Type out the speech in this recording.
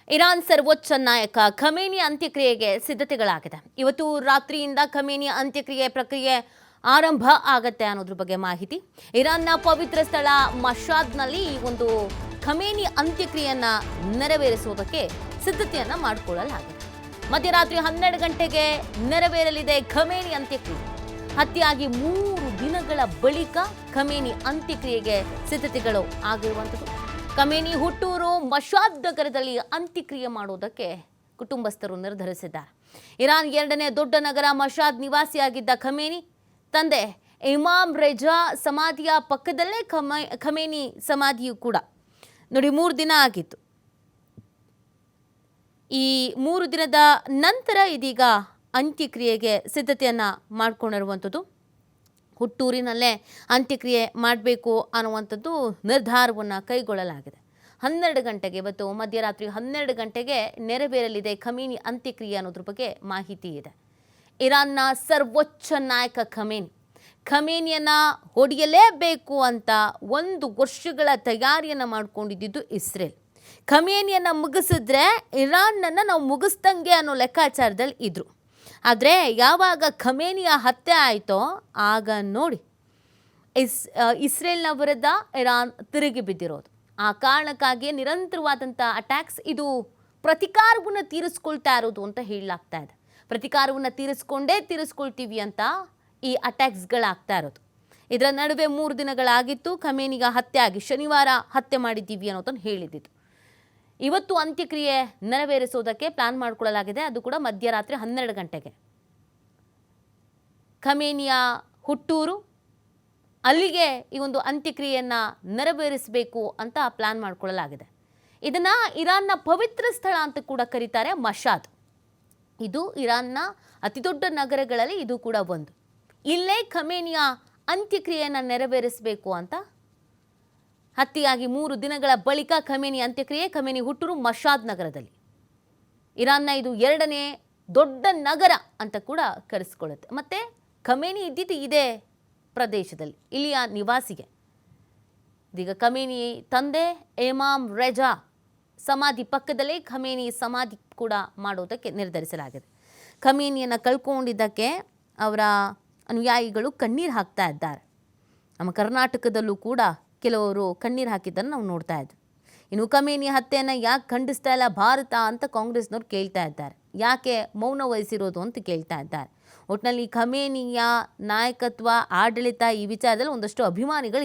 Iran ಸರ್ವೋಚ್ಚ ನಾಯಕ Khamenei ಅಂತ್ಯಕ್ರಿಯೆಗೆ ಸಿದ್ಧತೆಗಳಾಗಿದೆ. ಇವತ್ತು ರಾತ್ರಿಯಿಂದ ಖಮೇನಿ ಅಂತ್ಯಕ್ರಿಯೆ ಪ್ರಕ್ರಿಯೆ ಆರಂಭ ಆಗತ್ತೆ ಅನ್ನೋದ್ರ ಬಗ್ಗೆ ಮಾಹಿತಿ. ಇರಾನ್ನ ಪವಿತ್ರ ಸ್ಥಳ ಮಶಾದ್ನಲ್ಲಿ ಈ ಒಂದು ಖಮೇನಿ ಅಂತ್ಯಕ್ರಿಯೆಯನ್ನ ನೆರವೇರಿಸುವುದಕ್ಕೆ ಸಿದ್ಧತೆಯನ್ನ ಮಾಡಿಕೊಳ್ಳಲಾಗಿದೆ. ಮಧ್ಯರಾತ್ರಿ 12 ಗಂಟೆಗೆ ನೆರವೇರಲಿದೆ ಖಮೇನಿ ಅಂತ್ಯಕ್ರಿಯೆ. ಹತ್ಯೆಯಾಗಿ 3 ದಿನಗಳ ಬಳಿಕ ಖಮೇನಿ ಅಂತ್ಯಕ್ರಿಯೆಗೆ ಸಿದ್ಧತೆಗಳು ಆಗಿರುವಂಥದ್ದು. ಖಮೇನಿ ಹುಟ್ಟೂರು ಮಶಾದ್ ನಗರದಲ್ಲಿ ಅಂತ್ಯಕ್ರಿಯೆ ಮಾಡುವುದಕ್ಕೆ ಕುಟುಂಬಸ್ಥರು ನಿರ್ಧರಿಸಿದ್ದಾರೆ. ಇರಾನ್ 2ನೇ ದೊಡ್ಡ ನಗರ ಮಶಾದ್ ನಿವಾಸಿಯಾಗಿದ್ದ ಖಮೇನಿ ತಂದೆ ಇಮಾಮ್ ರೆಜಾ ಸಮಾಧಿಯ ಪಕ್ಕದಲ್ಲೇ ಖಮೇನಿ ಸಮಾಧಿಯು ಕೂಡ ನೋಡಿ 3 ದಿನ ಆಗಿತ್ತು. ಈ 3 ದಿನದ ನಂತರ ಇದೀಗ ಅಂತ್ಯಕ್ರಿಯೆಗೆ ಸಿದ್ಧತೆಯನ್ನು ಮಾಡಿಕೊಂಡಿರುವಂಥದ್ದು. ಹುಟ್ಟೂರಿನಲ್ಲೇ ಅಂತ್ಯಕ್ರಿಯೆ ಮಾಡಬೇಕು ಅನ್ನುವಂಥದ್ದು ನಿರ್ಧಾರವನ್ನು ಕೈಗೊಳ್ಳಲಾಗಿದೆ. 12 ಗಂಟೆಗೆ ಇವತ್ತು ಮಧ್ಯರಾತ್ರಿ 12 ಗಂಟೆಗೆ ನೆರವೇರಲಿದೆ ಖಮೇನಿ ಅಂತ್ಯಕ್ರಿಯೆ ಅನ್ನೋದ್ರ ಬಗ್ಗೆ ಮಾಹಿತಿ ಇದೆ. ಇರಾನ್ನ ಸರ್ವೋಚ್ಚ ನಾಯಕ ಖಮೇನಿಯನ್ನು ಹೊಡೆಯಲೇಬೇಕು ಅಂತ 1 ವರ್ಷಗಳ ತಯಾರಿಯನ್ನು ಮಾಡಿಕೊಂಡಿದ್ದು ಇಸ್ರೇಲ್. ಖಮೇನಿಯನ್ನು ಮುಗಿಸಿದ್ರೆ ಇರಾನ್ನನ್ನು ನಾವು ಮುಗಿಸ್ದಂಗೆ ಅನ್ನೋ ಲೆಕ್ಕಾಚಾರದಲ್ಲಿ ಇದ್ರು. ಆದರೆ ಯಾವಾಗ ಖಮೇನಿಯ ಹತ್ಯೆ ಆಯಿತೋ ಆಗ ನೋಡಿ ಇಸ್ರೇಲ್ನ ವಿರುದ್ಧ ಇರಾನ್ ತಿರುಗಿ ಬಿದ್ದಿರೋದು. ಆ ಕಾರಣಕ್ಕಾಗಿ ನಿರಂತರವಾದಂಥ ಅಟ್ಯಾಕ್ಸ್, ಇದು ಪ್ರತಿಕಾರವನ್ನು ತೀರಿಸ್ಕೊಳ್ತಾ ಇರೋದು ಅಂತ ಹೇಳಲಾಗ್ತಾ ಇದೆ. ಪ್ರತಿಕಾರವನ್ನು ತೀರಿಸ್ಕೊಳ್ತೀವಿ ಅಂತ ಈ ಅಟ್ಯಾಕ್ಸ್ಗಳಾಗ್ತಾ ಇರೋದು. ಇದರ ನಡುವೆ 3 ದಿನಗಳಾಗಿತ್ತು. ಖಮೇನಿಗ ಹತ್ಯೆ ಆಗಿ ಶನಿವಾರ ಹತ್ಯೆ ಮಾಡಿದ್ದೀವಿ ಅನ್ನೋದನ್ನು ಹೇಳಿದ್ದು. ಇವತ್ತು ಅಂತ್ಯಕ್ರಿಯೆ ನೆರವೇರಿಸೋದಕ್ಕೆ ಪ್ಲಾನ್ ಮಾಡಿಕೊಳ್ಳಲಾಗಿದೆ. ಅದು ಕೂಡ ಮಧ್ಯರಾತ್ರಿ 12 ಗಂಟೆಗೆ. ಖಮೇನಿಯ ಹುಟ್ಟೂರು, ಅಲ್ಲಿಗೆ ಈ ಒಂದು ಅಂತ್ಯಕ್ರಿಯೆಯನ್ನು ನೆರವೇರಿಸಬೇಕು ಅಂತ ಪ್ಲಾನ್ ಮಾಡಿಕೊಳ್ಳಲಾಗಿದೆ. ಇದನ್ನು ಇರಾನ್ನ ಪವಿತ್ರ ಸ್ಥಳ ಅಂತ ಕೂಡ ಕರೀತಾರೆ ಮಶಾದ್. ಇದು ಇರಾನ್ನ ಅತಿದೊಡ್ಡ ನಗರಗಳಲ್ಲಿ ಇದು ಕೂಡ ಒಂದು. ಇಲ್ಲೇ ಖಮೇನಿಯ ಅಂತ್ಯಕ್ರಿಯೆಯನ್ನು ನೆರವೇರಿಸಬೇಕು ಅಂತ ಹತ್ಯೆಯಾಗಿ 3 ದಿನಗಳ ಬಳಿಕ ಖಮೇನಿ ಅಂತ್ಯಕ್ರಿಯೆ. ಖಮೇನಿ ಹುಟ್ಟೂರು ಮಶಾದ್ ನಗರದಲ್ಲಿ. ಇರಾನ್ನ ಇದು 2ನೇ ದೊಡ್ಡ ನಗರ ಅಂತ ಕೂಡ ಕರೆಸಿಕೊಳ್ಳುತ್ತೆ. ಮತ್ತು ಖಮೇನಿ ಇದ್ದಿದ್ದು ಇದೇ ಪ್ರದೇಶದಲ್ಲಿ, ಇಲ್ಲಿಯ ನಿವಾಸಿಗೆ. ಇದೀಗ ಖಮೇನಿ ತಂದೆ ಇಮಾಮ್ ರೆಜಾ ಸಮಾಧಿ ಪಕ್ಕದಲ್ಲೇ ಖಮೇನಿ ಸಮಾಧಿ ಕೂಡ ಮಾಡೋದಕ್ಕೆ ನಿರ್ಧರಿಸಲಾಗಿದೆ. ಖಮೇನಿಯನ್ನು ಕಳ್ಕೊಂಡಿದ್ದಕ್ಕೆ ಅವರ ಅನುಯಾಯಿಗಳು ಕಣ್ಣೀರು ಹಾಕ್ತಾ ಇದ್ದಾರೆ. ನಮ್ಮ ಕರ್ನಾಟಕದಲ್ಲೂ ಕೂಡ ಕೆಲವರು ಕಣ್ಣೀರು ಹಾಕಿದ್ದನ್ನು ನಾವು ನೋಡ್ತಾ ಇದ್ವಿ. ಇನ್ನು ಖಮೇನಿ ಹತ್ಯೆಯನ್ನು ಯಾಕೆ ಖಂಡಿಸ್ತಾ ಇಲ್ಲ ಭಾರತ ಅಂತ ಕಾಂಗ್ರೆಸ್ನವ್ರು ಕೇಳ್ತಾ ಇದ್ದಾರೆ. ಯಾಕೆ ಮೌನ ವಹಿಸಿರೋದು ಅಂತ ಕೇಳ್ತಾ ಇದ್ದಾರೆ. ಒಟ್ಟಿನಲ್ಲಿ ಖಮೇನಿಯ ನಾಯಕತ್ವ, ಆಡಳಿತ, ಈ ವಿಚಾರದಲ್ಲಿ ಒಂದಷ್ಟು ಅಭಿಮಾನಿಗಳು